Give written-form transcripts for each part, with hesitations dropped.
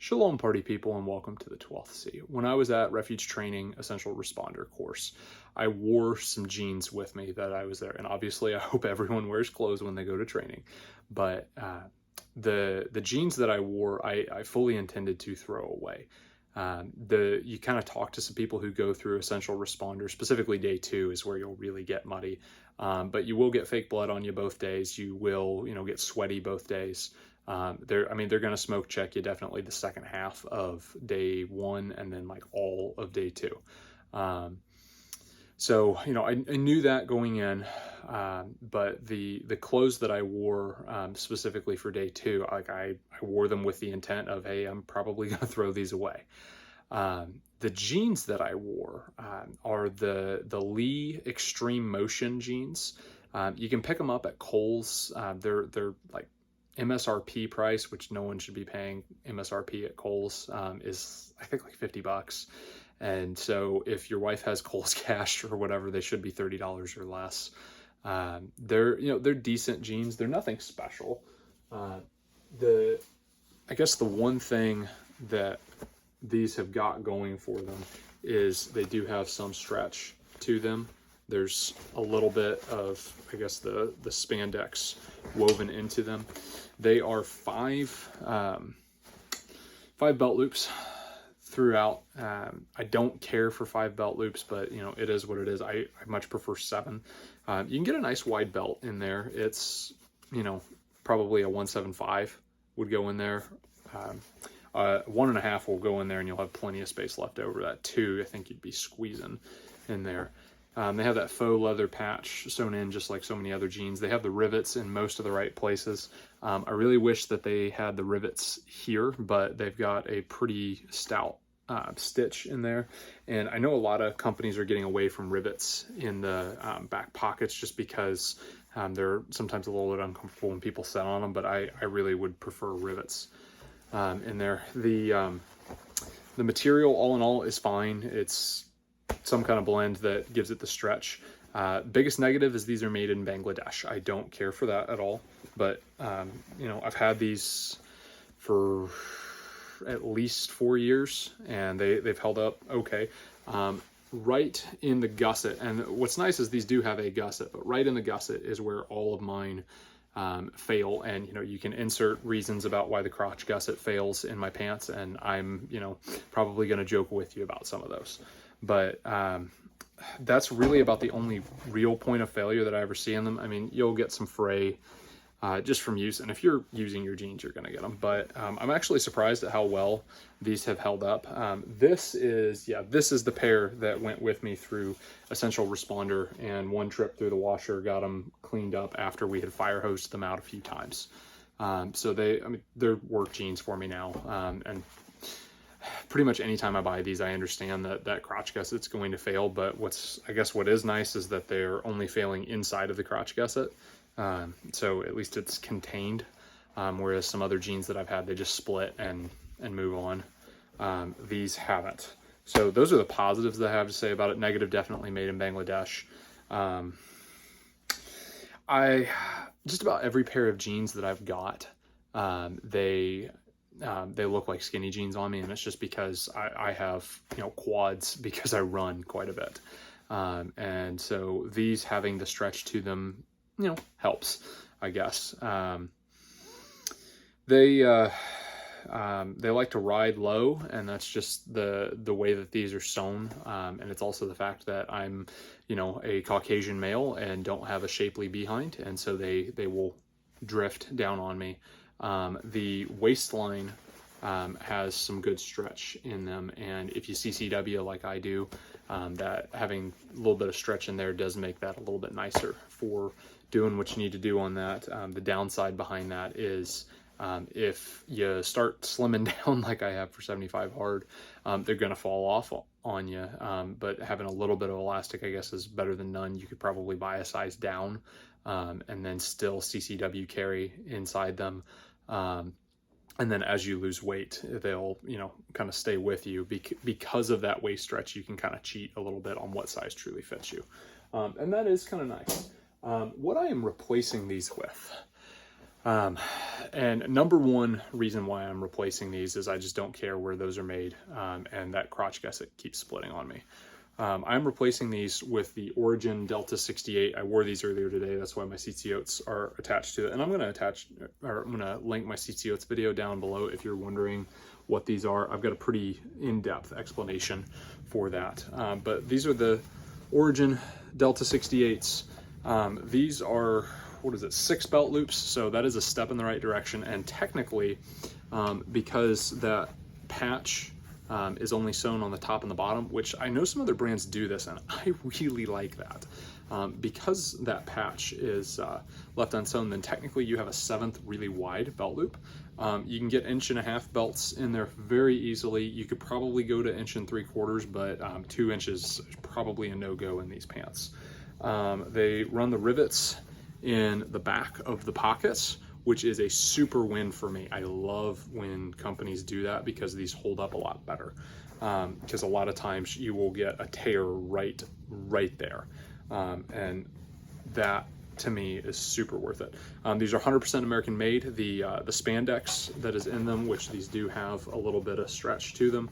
Shalom, party people, and welcome to the 12th C. When I was at Refuge Training Essential Responder course, I wore some jeans with me that I was there. And obviously, I hope everyone wears clothes when they go to training. But the jeans that I wore, I fully intended to throw away. You kind of talk to some people who go through Essential Responder, specifically day 2 is where you'll really get muddy. But you will get fake blood on you both days. You will, get sweaty both days. They're going to smoke check you definitely the second half of day 1 and then like all of day 2. So, I knew that going in, but the clothes that I wore, specifically for day 2, like I wore them with the intent of, hey, I'm probably going to throw these away. The jeans that I wore, are the Lee Extreme Motion jeans. You can pick them up at Kohl's. They're like MSRP price, which no one should be paying MSRP at Kohl's, is I think like $50. And so if your wife has Kohl's cash or whatever, they should be $30 or less. They're decent jeans. They're nothing special. I guess the one thing that these have got going for them is they do have some stretch to them. There's a little bit of, I guess, the spandex woven into them. They are five belt loops throughout. I don't care for 5 belt loops, but it is what it is. I much prefer 7. You can get a nice wide belt in there. It's probably a 175 would go in there. 1.5 will go in there, and you'll have plenty of space left over. That 2, I think you'd be squeezing in there. They have that faux leather patch sewn in just like so many other jeans. They have the rivets in most of the right places. I really wish that they had the rivets here, but they've got a pretty stout stitch in there. And I know a lot of companies are getting away from rivets in the back pockets just because they're sometimes a little bit uncomfortable when people sit on them, but I really would prefer rivets in there. The material all in all is fine. It's some kind of blend that gives it the stretch. Biggest negative is these are made in Bangladesh. I don't care for that at all, but I've had these for at least 4 years and they've held up okay. Right in the gusset, and what's nice is these do have a gusset, but right in the gusset is where all of mine fail. And you can insert reasons about why the crotch gusset fails in my pants, and I'm probably going to joke with you about some of those. But that's really about the only real point of failure that I ever see in them. I mean, you'll get some fray just from use, and if you're using your jeans, you're going to get them. But I'm actually surprised at how well these have held up. This is the pair that went with me through Essential Responder, and one trip through the washer got them cleaned up after we had fire hosed them out a few times. So they're work jeans for me now, and pretty much anytime I buy these, I understand that crotch gusset's going to fail, but what is nice is that they're only failing inside of the crotch gusset. So at least it's contained, whereas some other jeans that I've had, they just split and move on. These haven't. So those are the positives that I have to say about it. Negative, definitely made in Bangladesh. Just about every pair of jeans that I've got, they look like skinny jeans on me, and it's just because I have quads because I run quite a bit, and so these having the stretch to them helps, I guess. They like to ride low, and that's just the way that these are sewn, and it's also the fact that I'm a Caucasian male and don't have a shapely behind, and so they will drift down on me. The waistline has some good stretch in them, and if you CCW like I do, that having a little bit of stretch in there does make that a little bit nicer for doing what you need to do on that. The downside behind that is if you start slimming down like I have for 75 hard, they're going to fall off on you, but having a little bit of elastic, I guess, is better than none. You could probably buy a size down and then still CCW carry inside them. And then as you lose weight, they'll, kind of stay with you because of that waist stretch. You can kind of cheat a little bit on what size truly fits you. And that is kind of nice. What I am replacing these with, And number one reason why I'm replacing these is I just don't care where those are made, and that crotch gusset keeps splitting on me. I'm replacing these with the Origin Delta 68. I wore these earlier today. That's why my CT are attached to it. And I'm going to link my CT video down below if you're wondering what these are. I've got a pretty in-depth explanation for that. But these are the Origin Delta 68s. These are, 6 belt loops. So that is a step in the right direction. And technically, because that patch is only sewn on the top and the bottom, which I know some other brands do this, and I really like that. Because that patch is left unsewn, then technically you have a 7th really wide belt loop. You can get 1.5 inch belts in there very easily. You could probably go to 1 3/4 inches, but 2 inches is probably a no-go in these pants. They run the rivets in the back of the pockets, which is a super win for me. I love when companies do that because these hold up a lot better. Because a lot of times you will get a tear right there. And that to me is super worth it. These are 100% American made. The spandex that is in them, which these do have a little bit of stretch to them.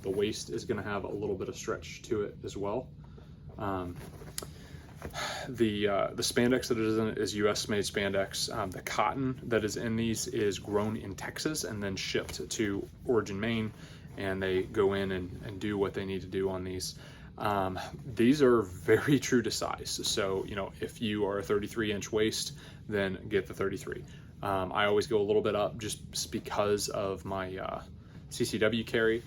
The waist is gonna have a little bit of stretch to it as well. The spandex that is in it is US made spandex. The cotton that is in these is grown in Texas and then shipped to Origin, Maine, and they go in and do what they need to do on these. These are very true to size. So, if you are a 33-inch waist, then get the 33. I always go a little bit up just because of my CCW carry.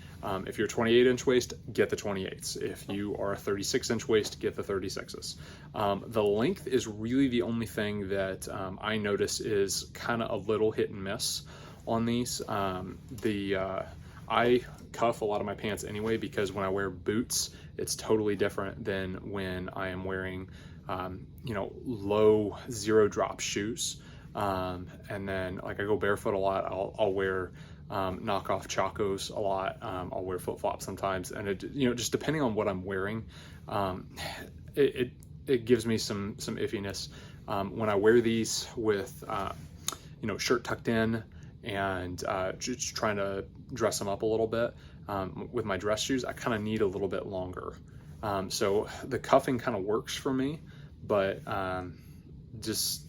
If you're a 28-inch waist, get the 28s. If you are a 36-inch waist, get the 36s. The length is really the only thing that I notice is kind of a little hit and miss on these. I cuff a lot of my pants anyway because when I wear boots, it's totally different than when I am wearing, low zero drop shoes. And then like I go barefoot a lot. I'll wear knockoff Chacos a lot. I'll wear flip flops sometimes, and it, just depending on what I'm wearing, it gives me some iffiness. When I wear these with shirt tucked in and just trying to dress them up a little bit, with my dress shoes, I kind of need a little bit longer. So the cuffing kind of works for me, but just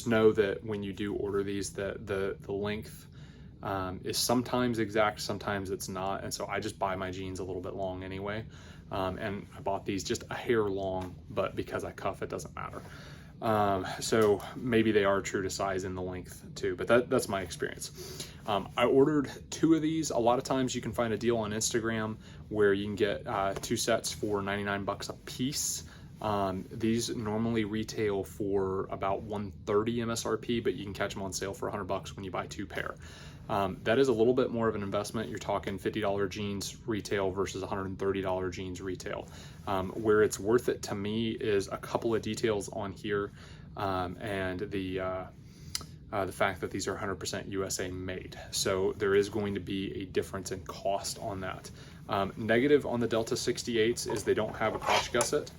know that when you do order these, the length is sometimes exact, sometimes it's not. And so I just buy my jeans a little bit long anyway. And I bought these just a hair long, but because I cuff, it doesn't matter. So maybe they are true to size in the length too, but that's my experience. I ordered 2 of these. A lot of times you can find a deal on Instagram where you can get 2 sets for $99 a piece. These normally retail for about $130 MSRP, but you can catch them on sale for $100 when you buy 2 pair. That is a little bit more of an investment. You're talking $50 jeans retail versus $130 jeans retail. Where it's worth it to me is a couple of details on here, and the fact that these are 100% USA made. So there is going to be a difference in cost on that. Negative on the Delta 68s is they don't have a crotch gusset.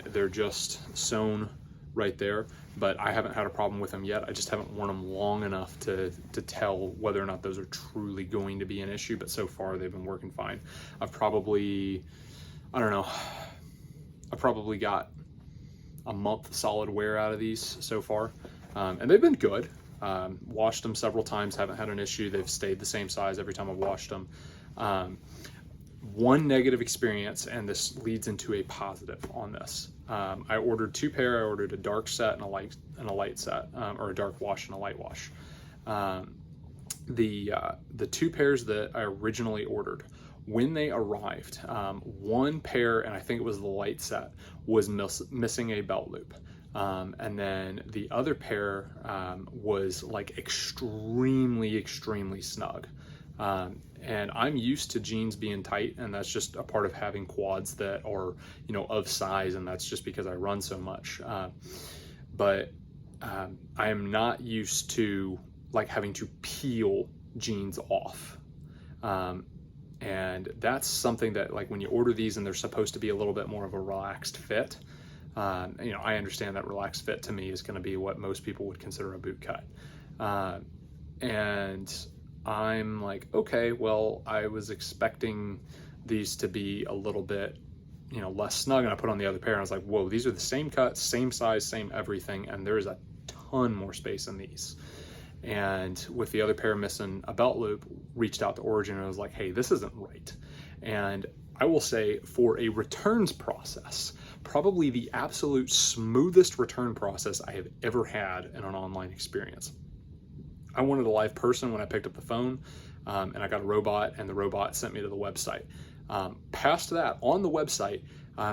They're just sewn right there, but I haven't had a problem with them yet. I just haven't worn them long enough to tell whether or not those are truly going to be an issue, but so far they've been working fine. I've probably got a month solid wear out of these so far, and they've been good. Washed them several times, haven't had an issue. They've stayed the same size every time I've washed them. One negative experience, and this leads into a positive on this. I ordered 2 pair. I ordered a dark set and a light set, or a dark wash and a light wash. The 2 pairs that I originally ordered, when they arrived, one pair, and I think it was the light set, was missing a belt loop. And then the other pair was like extremely snug. And I'm used to jeans being tight, and that's just a part of having quads that are, of size, and that's just because I run so much. But I am not used to like having to peel jeans off. And that's something that, like, when you order these and they're supposed to be a little bit more of a relaxed fit, I understand that relaxed fit to me is going to be what most people would consider a boot cut. And I'm like, okay, well, I was expecting these to be a little bit, less snug. And I put on the other pair and I was like, whoa, these are the same cut, same size, same everything. And there is a ton more space in these. And with the other pair missing a belt loop, reached out to Origin and I was like, hey, this isn't right. And I will say, for a returns process, probably the absolute smoothest return process I have ever had in an online experience. I wanted a live person when I picked up the phone, and I got a robot, and the robot sent me to the website. Past that, on the website,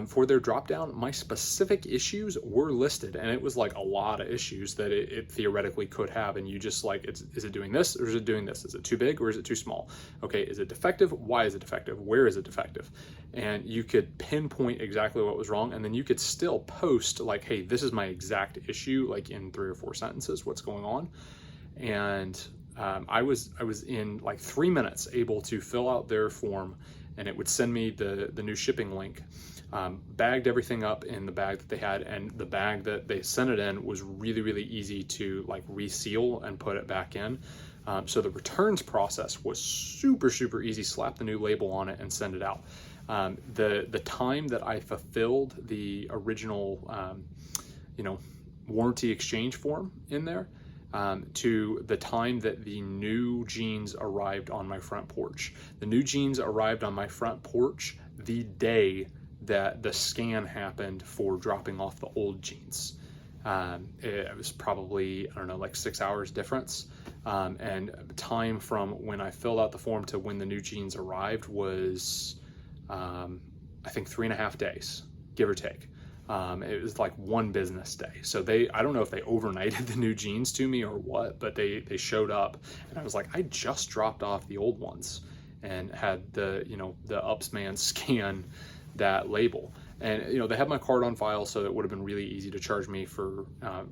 for their dropdown, my specific issues were listed, and it was like a lot of issues that it theoretically could have, and you just like, is it doing this, or is it doing this? Is it too big, or is it too small? Okay, is it defective? Why is it defective? Where is it defective? And you could pinpoint exactly what was wrong, and then you could still post like, hey, this is my exact issue, like in 3 or 4 sentences, what's going on. And I was in like 3 minutes able to fill out their form, and it would send me the new shipping link. Bagged everything up in the bag that they had, and the bag that they sent it in was really, really easy to like reseal and put it back in. So the returns process was super, super easy. Slap the new label on it and send it out. The time that I fulfilled the original, warranty exchange form in there, to the time that the new jeans arrived on my front porch. The new jeans arrived on my front porch the day that the scan happened for dropping off the old jeans. It was probably, I don't know, like 6 hours difference. And time from when I filled out the form to when the new jeans arrived was, I think 3.5 days, give or take. It was like 1 business day. So I don't know if they overnighted the new jeans to me or what, but they showed up, and I was like, I just dropped off the old ones, and had the ups man scan that label. And they had my card on file, so it would have been really easy to charge me for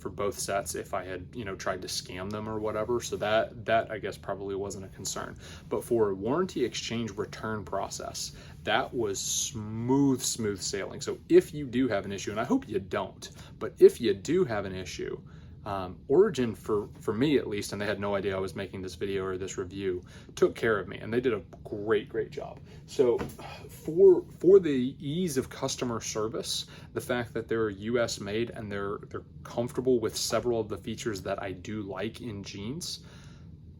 both sets if I had tried to scam them or whatever. So that I guess probably wasn't a concern. But for a warranty exchange return process, that was smooth sailing. So if you do have an issue, and I hope you don't, but if you do have an issue, Origin, for me at least, and they had no idea I was making this video or this review, took care of me, and they did a great job. So for the ease of customer service, the fact that they're US made and they're comfortable with several of the features that I do like in jeans,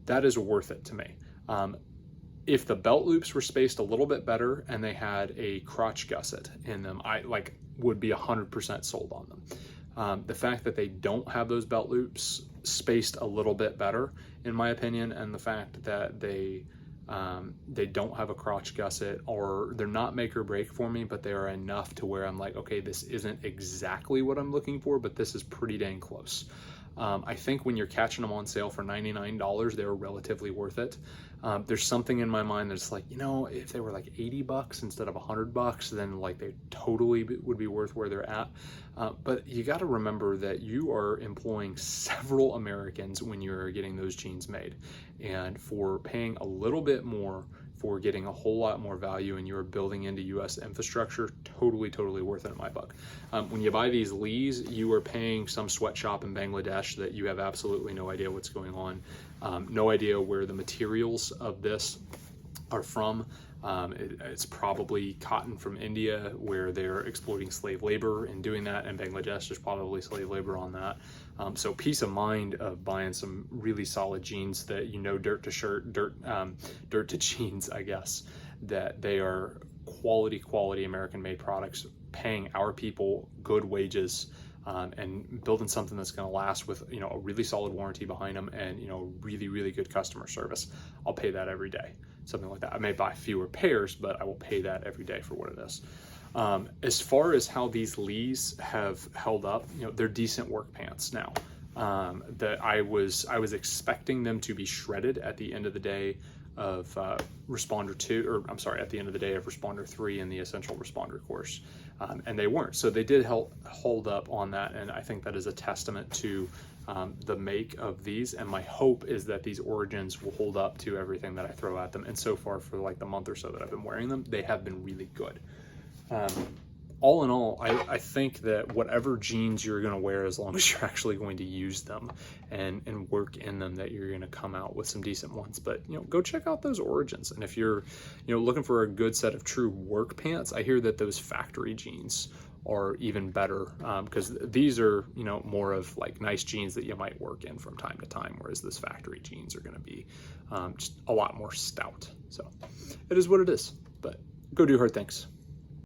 that is worth it to me. If the belt loops were spaced a little bit better and they had a crotch gusset in them, I would be 100% sold on them. The fact that they don't have those belt loops spaced a little bit better, in my opinion, and the fact that they don't have a crotch gusset, or they're not make or break for me, but they are enough to where I'm like, okay, this isn't exactly what I'm looking for, but this is pretty dang close. I think when you're catching them on sale for $99, they're relatively worth it. There's something in my mind that's like, if they were like $80 instead of $100, then like they totally would be worth where they're at. But you got to remember that you are employing several Americans when you're getting those jeans made, and for paying a little bit more for getting a whole lot more value, and you're building into US infrastructure, totally worth it in my book. When you buy these Lees, you are paying some sweatshop in Bangladesh that you have absolutely no idea what's going on, no idea where the materials of this are from. It's probably cotton from India, where they're exploiting slave labor and doing that. In Bangladesh, there's probably slave labor on that. So peace of mind of buying some really solid jeans that dirt to shirt, dirt to jeans, I guess, that they are quality American-made products, paying our people good wages, and building something that's going to last with a really solid warranty behind them, and really good customer service. I'll pay that every day. Something like that. I may buy fewer pairs, but I will pay that every day for what it is. As far as how these Lees have held up, they're decent work pants now. That I was expecting them to be shredded at the end of the day of Responder 2, or I'm sorry, at the end of the day of Responder 3 in the Essential Responder course, and they weren't. So they did hold up on that, and I think that is a testament to the make of these, and my hope is that these Origins will hold up to everything that I throw at them. And so far, for like the month or so that I've been wearing them, they have been really good. all in all, I think that whatever jeans you're going to wear, as long as you're actually going to use them and work in them, that you're going to come out with some decent ones. But, you know, go check out those Origins. And if you're, you know, looking for a good set of true work pants, I hear that those factory jeans are even better, because these are, you know, more of like nice jeans that you might work in from time to time, whereas this factory jeans are going to be just a lot more stout. So it is what it is, but go do hard things.